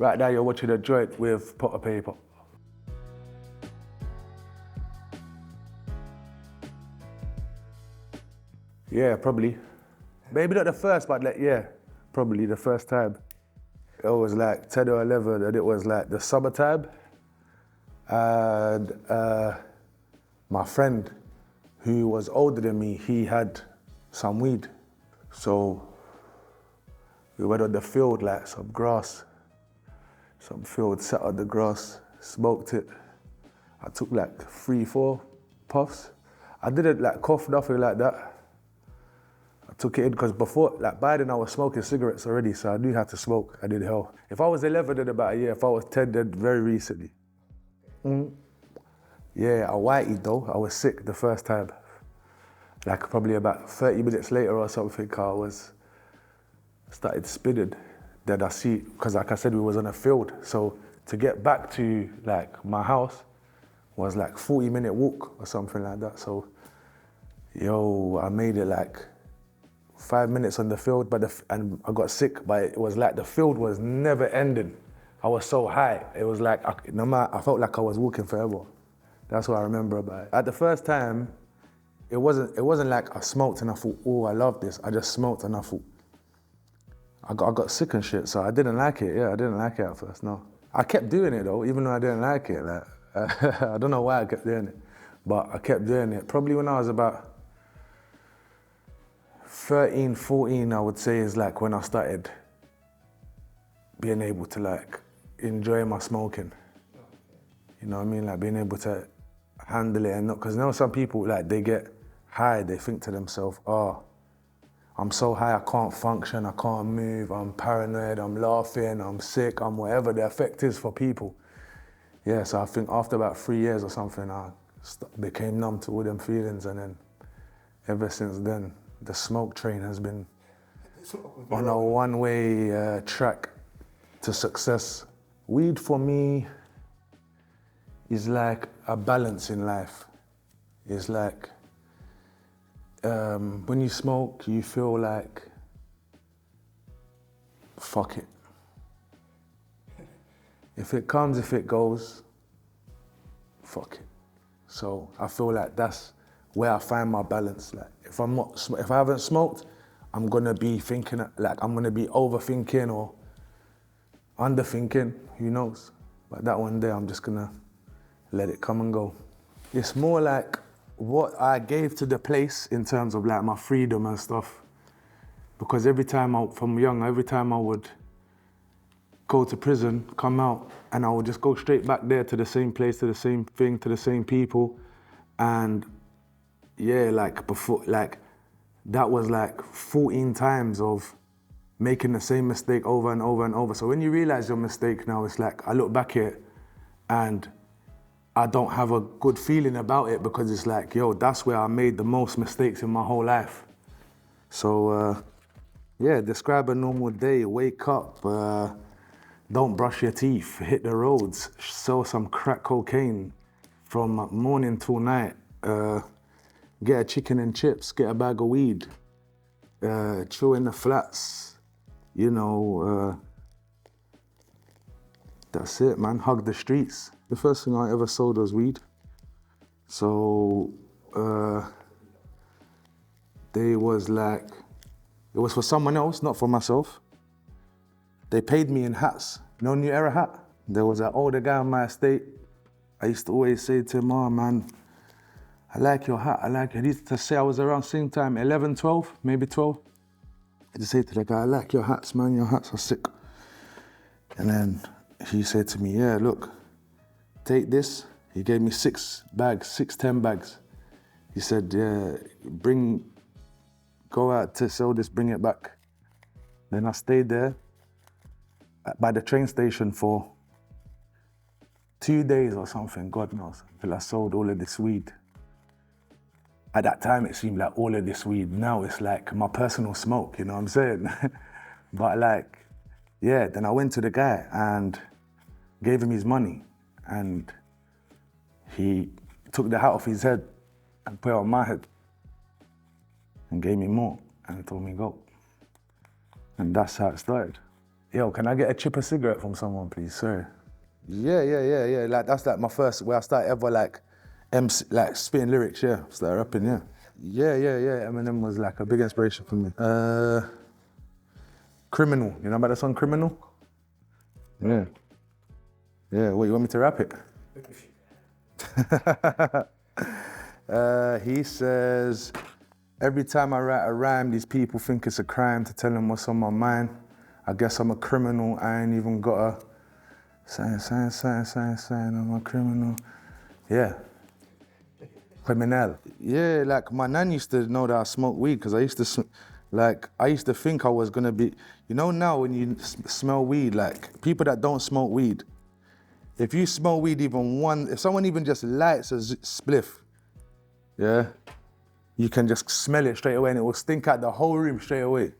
Right now you're watching a joint with Potter Payper. Yeah, probably. Maybe not the first, but like, yeah, probably the first time. It was like 10 or 11 and it was like the summertime. And my friend who was older than me, he had some weed. So we went on the field, like some grass, some field, sat on the grass, smoked it. I took like 3, 4 puffs. I didn't like cough, nothing like that. I took it in because before, like by then I was smoking cigarettes already, so I knew how to smoke. I did hell. If I was 11 in about a year, if I was 10 then very recently. Yeah, I whiteyed though. I was sick the first time. Like probably about 30 minutes later or something, I started spinning. Then I see, because like I said, we was on a field. So to get back to like my house was like 40-minute walk or something like that. So, I made it like 5 minutes on the field, and I got sick, but it was like the field was never ending. I was so high. It was like, I felt like I was walking forever. That's what I remember about it. At the first time, it wasn't like I smoked and I thought, oh, I love this. I just smoked and I thought, I got sick and shit, so I didn't like it. Yeah, I didn't like it at first, no. I kept doing it though, even though I didn't like it. Like, I don't know why I kept doing it, but I kept doing it. Probably when I was about 13, 14, I would say, is like when I started being able to like enjoy my smoking. You know what I mean? Like being able to handle it and not, because some people, like they get high, they think to themselves, oh, I'm so high, I can't function, I can't move, I'm paranoid, I'm laughing, I'm sick, I'm whatever the effect is for people. Yeah, so I think after about 3 years or something, I became numb to all them feelings, and then ever since then, the smoke train has been on a one-way track to success. Weed for me is like a balance in life. It's like, when you smoke, you feel like, fuck it. If it comes, if it goes, fuck it. So I feel like that's where I find my balance. Like if I haven't smoked, I'm gonna be thinking, like I'm gonna be overthinking or underthinking, who knows? But that one day I'm just gonna let it come and go. It's more like what I gave to the place in terms of like my freedom and stuff. Because from young, every time I would go to prison, come out, and I would just go straight back there to the same place, to the same thing, to the same people. And yeah, like before, like that was like 14 times of making the same mistake over and over and over. So when you realize your mistake now, it's like, I look back at it and I don't have a good feeling about it, because it's like, that's where I made the most mistakes in my whole life. So yeah, describe a normal day. Wake up, don't brush your teeth, hit the roads, sell some crack cocaine from morning till night, get a chicken and chips, get a bag of weed, chill in the flats, that's it, man. Hug the streets. The first thing I ever sold was weed. So it was for someone else, not for myself. They paid me in hats. No New Era hat. There was an older guy on my estate. I used to always say to him, oh man, I like your hat, I like it. He used to say I was around same time, 11, 12, maybe 12. I just say to the guy, I like your hats, man, your hats are sick. And then he said to me, yeah, look, take this. He gave me 6 bags, 10 bags. He said, yeah, go out to sell this, bring it back. Then I stayed there by the train station for 2 days or something, God knows, until I sold all of this weed. At that time, it seemed like all of this weed. Now it's like my personal smoke, you know what I'm saying? But like, yeah, then I went to the guy and gave him his money, and he took the hat off his head and put it on my head and gave me more and told me go. And that's how it started. Yo, can I get a chip of cigarette from someone, please? Sorry. Yeah. Like that's like my first where I started ever like like spitting lyrics. Yeah, started rapping. Yeah. Eminem was like a big inspiration for me. Criminal. You know about the song Criminal? Yeah. What, you want me to rap it? He says, every time I write a rhyme, these people think it's a crime to tell them what's on my mind. I guess I'm a criminal, I ain't even got a sign, I'm a criminal. Yeah. Criminal. Yeah, like my nan used to know that I smoked weed because I used to think I was gonna be, you know now when you smell weed, like people that don't smoke weed, if you smoke weed if someone even just lights a spliff, yeah, you can just smell it straight away and it will stink out the whole room straight away.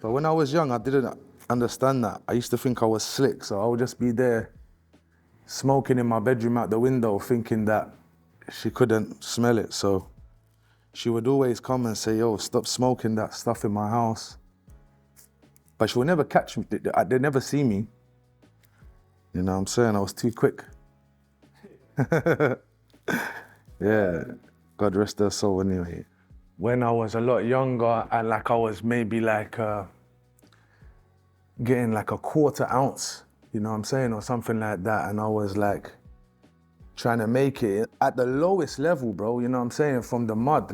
But when I was young, I didn't understand that. I used to think I was slick, so I would just be there smoking in my bedroom out the window thinking that she couldn't smell it. So she would always come and say, yo, stop smoking that stuff in my house. But she would never catch me, they'd never see me. You know what I'm saying? I was too quick. Yeah, God rest her soul anyway. When I was a lot younger and like I was maybe like getting like a 1/4 ounce, you know what I'm saying, or something like that, and I was like trying to make it at the lowest level, bro, you know what I'm saying, from the mud.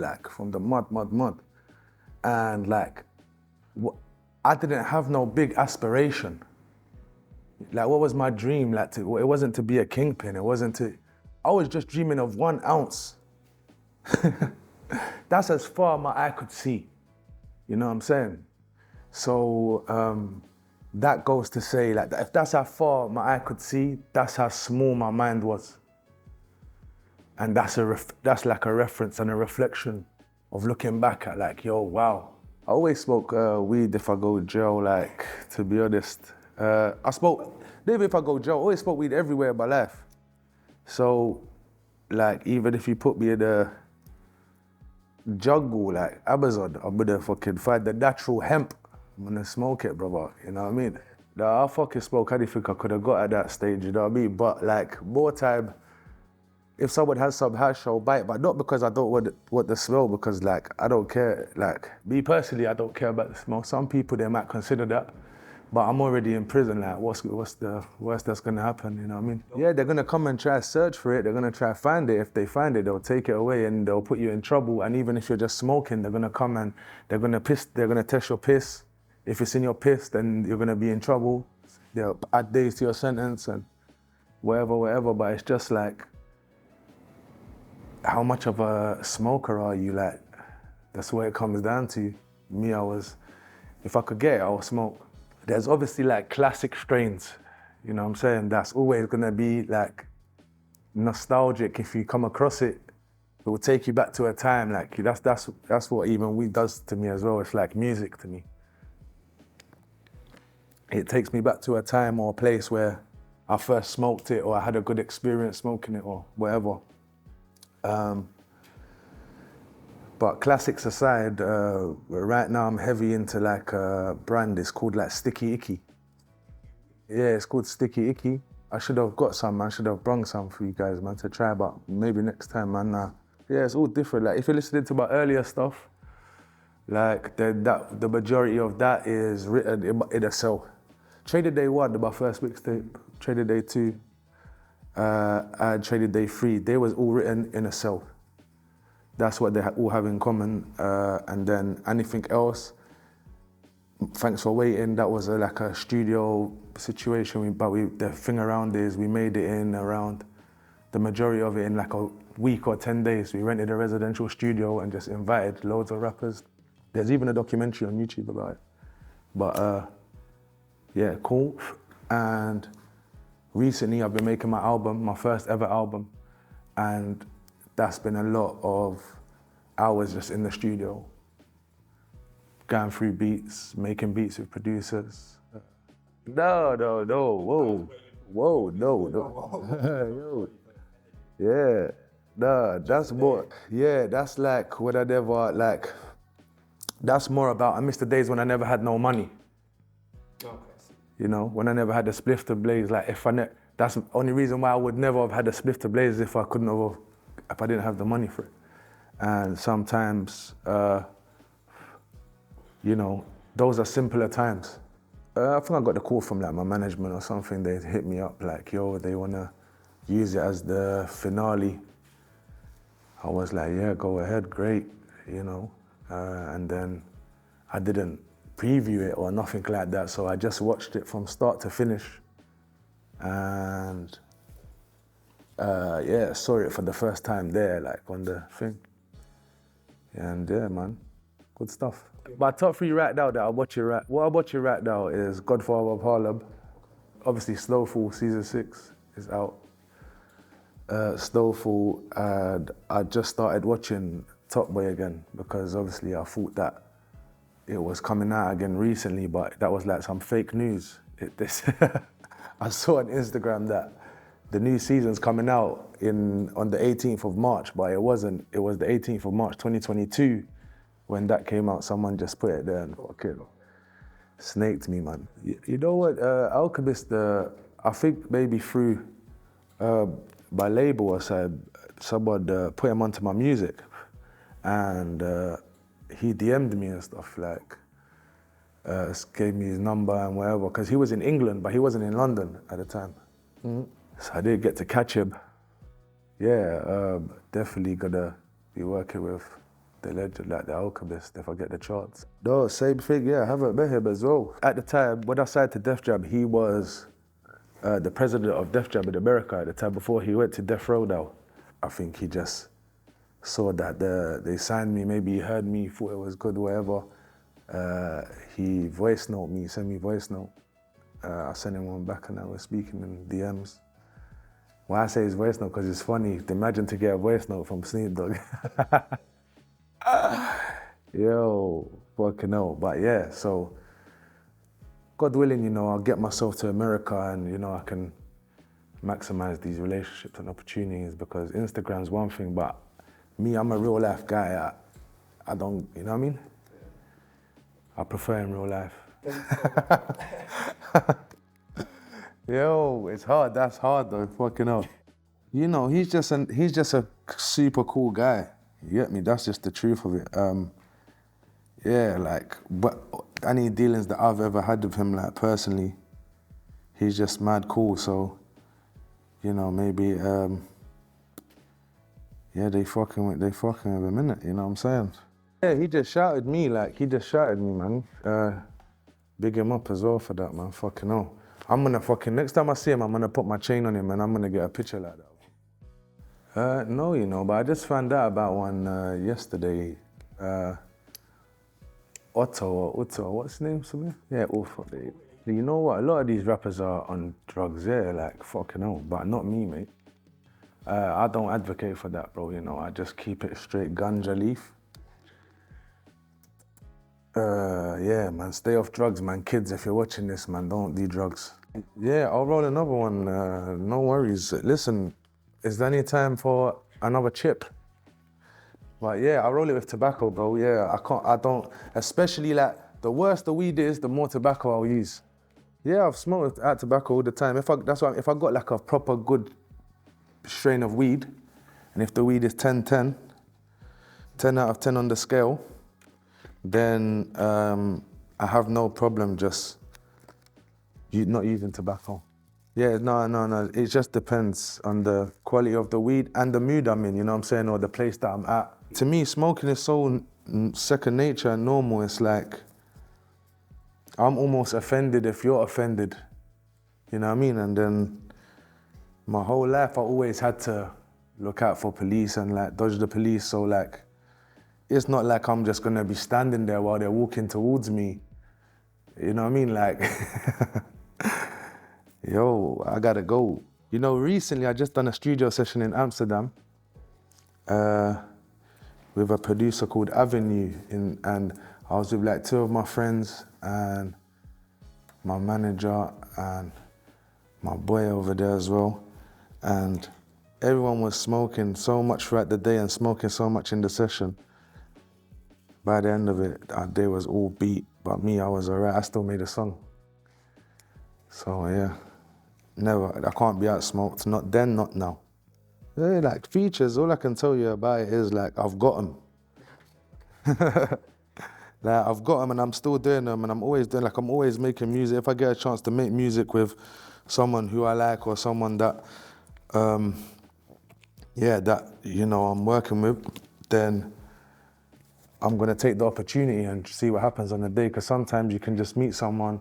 And like, I didn't have no big aspiration. Like, what was my dream? Like, it wasn't to be a kingpin, I was just dreaming of 1 ounce. That's as far my eye could see, you know what I'm saying? So that goes to say, like, if that's how far my eye could see, that's how small my mind was. And that's like a reference and a reflection of looking back at like, yo, wow. I always smoke weed if I go to jail, like, to be honest. Maybe if I go to jail, I always smoke weed everywhere in my life. So, like, even if you put me in a jungle, like Amazon, I'm gonna fucking find the natural hemp. I'm gonna smoke it, brother, you know what I mean? I'll fucking smoke anything I could have got at that stage, you know what I mean? But like, more time, if someone has some hash, I'll bite, but not because I don't want the smell, because like, I don't care. Like, me personally, I don't care about the smell. Some people, they might consider that, but I'm already in prison, like, what's the worst that's gonna happen, you know what I mean? Yeah, they're gonna come and try to search for it, they're gonna try to find it. If they find it, they'll take it away and they'll put you in trouble. And even if you're just smoking, they're gonna come and they're gonna test your piss. If it's in your piss, then you're gonna be in trouble. They'll add days to your sentence and whatever, but it's just like, how much of a smoker are you? Like, that's what it comes down to. Me, if I could get it, I would smoke. There's obviously like classic strains, you know what I'm saying? That's always gonna be like nostalgic. If you come across it, it will take you back to a time. Like, that's what even weed does to me as well. It's like music to me. It takes me back to a time or a place where I first smoked it, or I had a good experience smoking it, or whatever. But classics aside, right now I'm heavy into like a brand. It's called like Sticky Icky. Yeah, it's called Sticky Icky. I should have got some, man. I should have brung some for you guys, man, to try, but maybe next time, man. Yeah, it's all different. Like, if you're listening to my earlier stuff, like the majority of that is written in a cell. Traded Day 1, my first mixtape. Traded Day 2, and Traded Day 3. They was all written in a cell. That's what they all have in common. And then anything else, Thanks for Waiting, that was like a studio situation, but the thing around is we made it in around, the majority of it in like a week or 10 days. We rented a residential studio and just invited loads of rappers. There's even a documentary on YouTube about it. But yeah, cool. And recently I've been making my album, my first ever album, and that's been a lot of hours just in the studio, going through beats, making beats with producers. No, whoa, no. Yeah, nah, that's more, yeah, that's like what I never, like, that's more about, I miss the days when I never had no money. Okay. You know, when I never had a spliff to blaze, like that's the only reason why I would never have had a spliff to blaze if I didn't have the money for it. And sometimes, you know, those are simpler times. I think I got the call from like my management or something. They hit me up like, yo, they wanna use it as the finale. I was like, yeah, go ahead, great, you know. And then I didn't preview it or nothing like that, so I just watched it from start to finish. And yeah, saw it for the first time there, like on the thing. And yeah, man, good stuff. My top 3 right now that what I'm watching right now is Godfather of Harlem. Obviously, Snowfall season 6 is out. Snowfall, and I just started watching Top Boy again because obviously I thought that it was coming out again recently, but that was like some fake news. I saw on Instagram that the new season's coming out on the 18th of March, but it wasn't. It was the 18th of March 2022 when that came out. Someone just put it there and fucking snaked me, man. You know what, Alchemist, I think maybe through my label or someone put him onto my music, and he DM'd me and stuff, like gave me his number and whatever, because he was in England, but he wasn't in London at the time. Mm-hmm. So I didn't get to catch him. Yeah, definitely gonna be working with the legend, like the Alchemist, if I get the chance. No, same thing, yeah, I haven't met him as well. At the time, when I signed to Def Jam, he was the president of Def Jam in America at the time, before he went to Death Row now. I think he just saw that they signed me, maybe he heard me, thought it was good, whatever. He voice note me, sent me voice note. I sent him one back and I was speaking in DMs. Why I say his voice note, because it's funny. Imagine to get a voice note from Snoop Dogg. Yo, fucking hell. But yeah, so God willing, you know, I'll get myself to America and, you know, I can maximize these relationships and opportunities, because Instagram's one thing, but me, I'm a real life guy. I don't, you know what I mean? I prefer in real life. Yo, it's hard. That's hard though. Fucking hell. You know, he's just a super cool guy. You get me? That's just the truth of it. Yeah, like, but any dealings that I've ever had with him, like personally, he's just mad cool. So, you know, maybe, yeah, they fucking with him a minute. You know what I'm saying? Yeah, he just shouted me, man. Big him up as well for that, man. Fucking hell. I'm gonna next time I see him, I'm gonna put my chain on him and I'm gonna get a picture like that. No, you know, but I just found out about one yesterday. Otto, what's his name, something? Yeah, Otto. You know what, a lot of these rappers are on drugs, yeah, like fucking hell, but not me, mate. I don't advocate for that, bro, you know, I just keep it straight ganja leaf. Yeah, man, stay off drugs, man. Kids, if you're watching this, man, don't do drugs. Yeah, I'll roll another one, no worries. Listen, is there any time for another chip? But yeah, I roll it with tobacco, bro. Yeah, I don't, especially like, the worse the weed is, the more tobacco I'll use. Yeah, I've smoked out tobacco all the time. If I got like a proper good strain of weed, and if the weed is 10-10, 10 out of 10 on the scale, then I have no problem just not using tobacco. Yeah, no, it just depends on the quality of the weed and the mood I'm in, you know what I'm saying, or the place that I'm at. To me, smoking is so second nature and normal. It's like, I'm almost offended if you're offended, you know what I mean? And then my whole life, I always had to look out for police and like dodge the police, so like, it's not like I'm just gonna be standing there while they're walking towards me. You know what I mean? Like, yo, I gotta go. You know, recently I just done a studio session in Amsterdam with a producer called Avenue, and I was with like 2 of my friends and my manager and my boy over there as well. And everyone was smoking so much throughout the day and smoking so much in the session. By the end of it, our day was all beat, but me, I was alright. I still made a song. So yeah, never, I can't be out smoked, not then, not now. Yeah, like features, all I can tell you about it is like, I've got them. Like I've got them and I'm still doing them and I'm always making music. If I get a chance to make music with someone who I like or someone that, I'm working with, then I'm gonna take the opportunity and see what happens on the day. Because sometimes you can just meet someone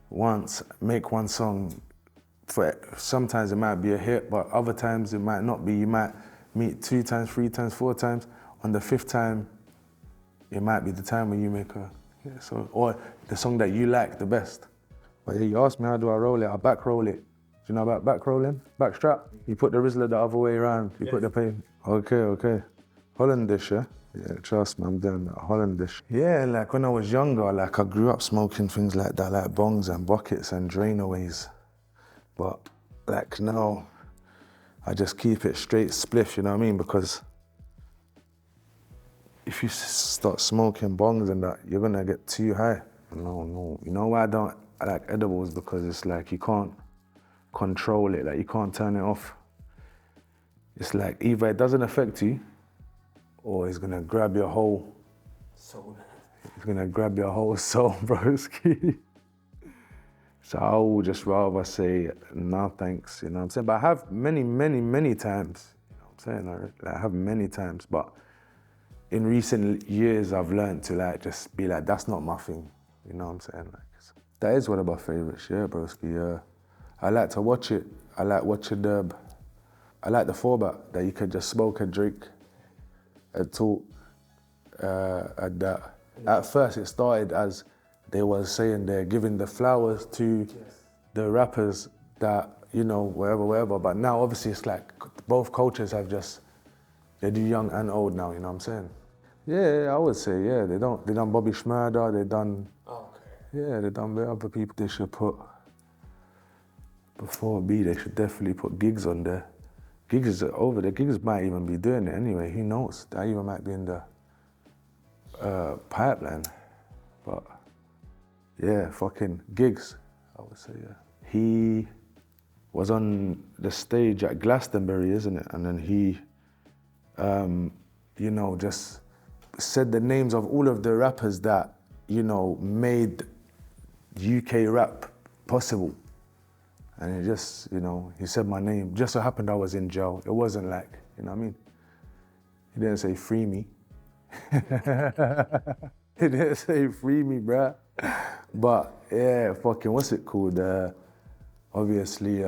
once, make one song. Sometimes it might be a hit, but other times it might not be. You might meet 2 times, 3 times, 4 times. On the 5th time, it might be the time when you make or the song that you like the best. But yeah, you asked me how do I roll it, I back roll it. Do you know about back rolling? Back strap? You put the Rizzler the other way around, you put the pay. Okay. Hollandish, yeah? Yeah, trust me, I'm doing that, Hollandish. Yeah, like when I was younger, like I grew up smoking things like that, like bongs and buckets and drainaways. But like now, I just keep it straight spliff, you know what I mean? Because if you start smoking bongs and that, you're gonna get too high. No. You know why I don't like edibles? Because it's like you can't control it, like you can't turn it off. It's like either it doesn't affect you, or it's gonna grab your whole soul. It's gonna grab your whole soul, broski. So I would just rather say, no thanks, you know what I'm saying? But I have many times, you know what I'm saying? I have many times, but in recent years, I've learned to like just be like, that's not my thing. You know what I'm saying? Like, that is one of my favorites, yeah, broski. Yeah, I like to watch it. I like watching I like the format that you can just smoke and drink and talk. And that. At first, it started as they were saying they're giving the flowers to the rappers that, you know, wherever. But now, obviously, it's like both cultures have they do young and old now, you know what I'm saying? Yeah, I would say, yeah. They done Bobby Schmurder, they done other people they should put, before B, they should definitely put Gigs on there. Gigs is over there, Gigs might even be doing it anyway, who knows? That even might be in the pipeline. But yeah, fucking Gigs, I would say, yeah. He was on the stage at Glastonbury, isn't it? And then he, just said the names of all of the rappers that, made UK rap possible. And it just, he said my name. Just so happened I was in jail. It wasn't like, you know what I mean? He didn't say free me. He didn't say free me, bruh. But yeah, fucking, what's it called? Obviously,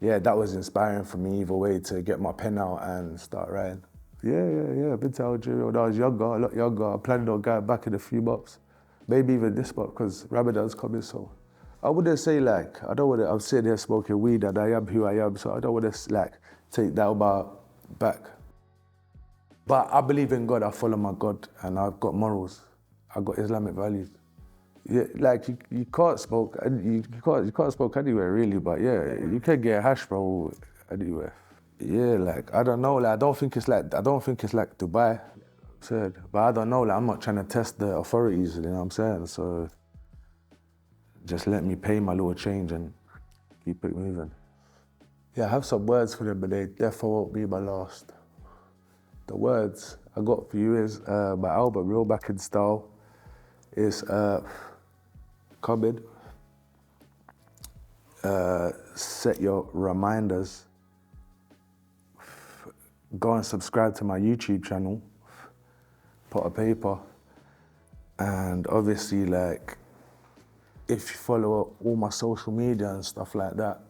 that was inspiring for me either way to get my pen out and start writing. Yeah. Been to Algeria when I was younger, a lot younger. I planned on going back in a few months. Maybe even this month, because Ramadan's coming, so. I wouldn't say I'm sitting here smoking weed and I am who I am, so I don't want to take that about back. But I believe in God, I follow my God, and I've got morals. I've got Islamic values. Yeah, you can't smoke, you can't smoke anywhere really, but yeah, you can get hash bro anywhere. Yeah, I don't know, I don't think it's like Dubai, said. But I don't know, I'm not trying to test the authorities, you know what I'm saying? So just let me pay my little change and keep it moving. Yeah, I have some words for them, but they definitely won't be my last. The words I got for you is my album, Real Back in Style, is coming. Set your reminders. Go and subscribe to my YouTube channel, Potter Payper. And obviously, if you follow all my social media and stuff like that,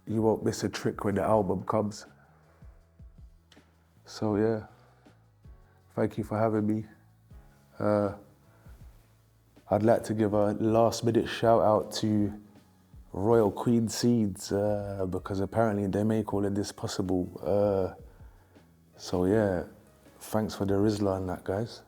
you won't miss a trick when the album comes. So yeah, thank you for having me. I'd like to give a last minute shout out to Royal Queen Seeds because apparently they make all of this possible. So yeah, thanks for the Rizzler and that, guys.